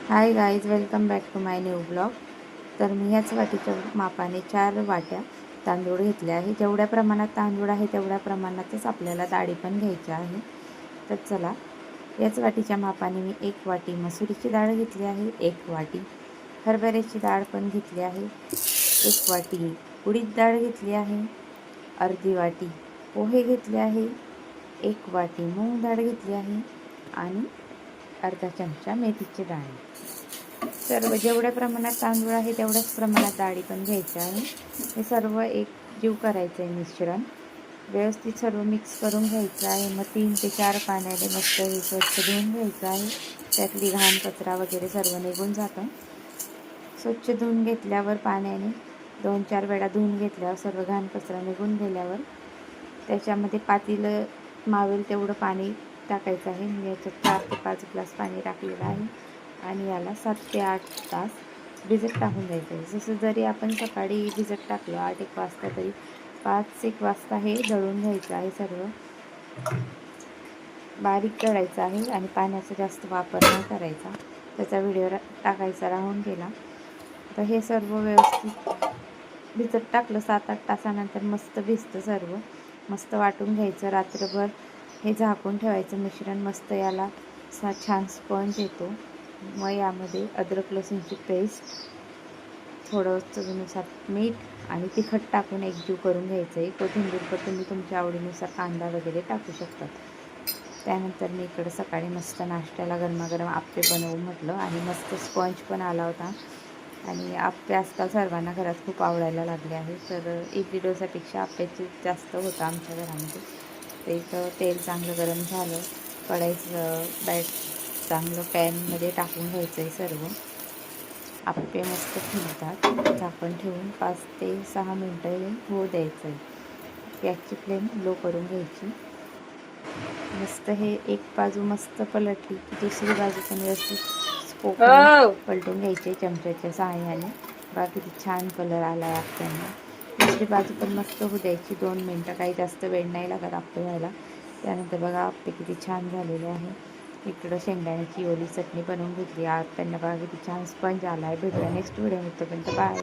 High guys, welcome back to my new blog. तर मी ह्याच वाटीच्या मापाने 4 वाट्या तांदूळ घेतले आहे. जेवढ्या प्रमाणात तांदूळ आहे तेवढ्या प्रमाणातच आपल्याला डाळी पण घ्यायच्या आहे. तर चला, याच वाटीच्या मापाने मी 1 वाटी मसुरीची डाळ घेतली आहे, 1 वाटी हरभऱ्याची डाळ पण घेतली आहे, 1 वाटी उडीद डाळ घेतली आहे, अर्धी वाटी पोहे घेतले आहे, 1 वाटी मूग डाळ घेतली आहे आणि अर्धा चमचा मेथीची डाळ. सर्व जेवढ्या प्रमाणात तांदूळ आहे तेवढ्याच प्रमाणात डाळी पण घ्यायच्या आहे. हे सर्व एकजीव करायचं आहे मिश्रण. व्यवस्थित सर्व मिक्स करून घ्यायचं आहे. मग 3 ते 4 पाण्याने मस्त हे स्वच्छ धुवून घ्यायचं आहे. त्यातली घाण कचरा वगैरे सर्व निघून जातं. स्वच्छ धुवून घेतल्यावर पाण्याने 2-4 वेळा धुवून घेतल्यावर सर्व घाण कचरा निघून गेल्यावर त्याच्यामध्ये पातेलं मावेल तेवढं पाणी टाकायचं आहे. मी याच्यात 4 ते 5 ग्लास पाणी टाकलेलं आहे आणि याला 7 ते 8 तास भिजत टाकून द्यायचं आहे. जसं जरी आपण सकाळी भिजत टाकलं 8-1 वाजता, तरी 5-1 वाजता हे दळून घ्यायचं आहे. सर्व बारीक दळायचं आहे आणि पाण्याचा जास्त वापर नाही करायचा. त्याचा व्हिडिओ टाकायचा राहून गेला. तर हे सर्व व्यवस्थित भिजत टाकलं 7-8 तासानंतर मस्त भिजतं सर्व. मस्त वाटून घ्यायचं. रात्रभर हे झाकून ठेवायचं मिश्रण. मस्त याला छान स्पंज येतो. मग यामध्ये अद्रक लसूणची पेस्ट, थोडं चवीनुसार मीठ आणि तिखट टाकून एकजीव करून घ्यायचं आहे. कोथिंबीर पण तुम्ही तुमच्या आवडीनुसार कांदा वगैरे टाकू शकतात. त्यानंतर मी इकडं सकाळी मस्त नाश्त्याला गरमागरम आप्पे बनवू म्हटलं आणि मस्त स्पंज पण आला होता. आणि आप्पे आजकाल सर्वांना घरात खूप आवडायला लागले आहे. तर इडली डोसापेक्षा आप्प्याचे जास्त होतं आमच्या घरामध्ये. तर इथं तेल चांगलं गरम झालं. कढईचं चांगलं पॅनमध्ये टाकून घ्यायचं आहे सर्व. आप्पे मस्त फुलतात. झाकण ठेवून 5 ते 6 मिनटं होऊ द्यायचं आहे. गॅसची फ्लेम लो करून घ्यायची. मस्त हे एक बाजू मस्त पलटली की दुसरी बाजू पण व्यवस्थित पलटून घ्यायची चमच्याच्या सहाय्याने. बघा किती छान कलर आला आहे आप्प्यांना. दुसरी बाजू पण मस्त होऊ द्यायची 2 मिनटं. काही जास्त वेळ नाही लागत आप्पे व्हायला. त्यानंतर बघा आप्पे किती छान झालेले आहे. इकडं शेंगदाण्याची ओली चटणी बनवून घेतली. आप्प्यांना बघा किती छान स्पंज आला आहे. भेटूया नेक्स्ट व्हिडिओ. तोपर्यंत बाय.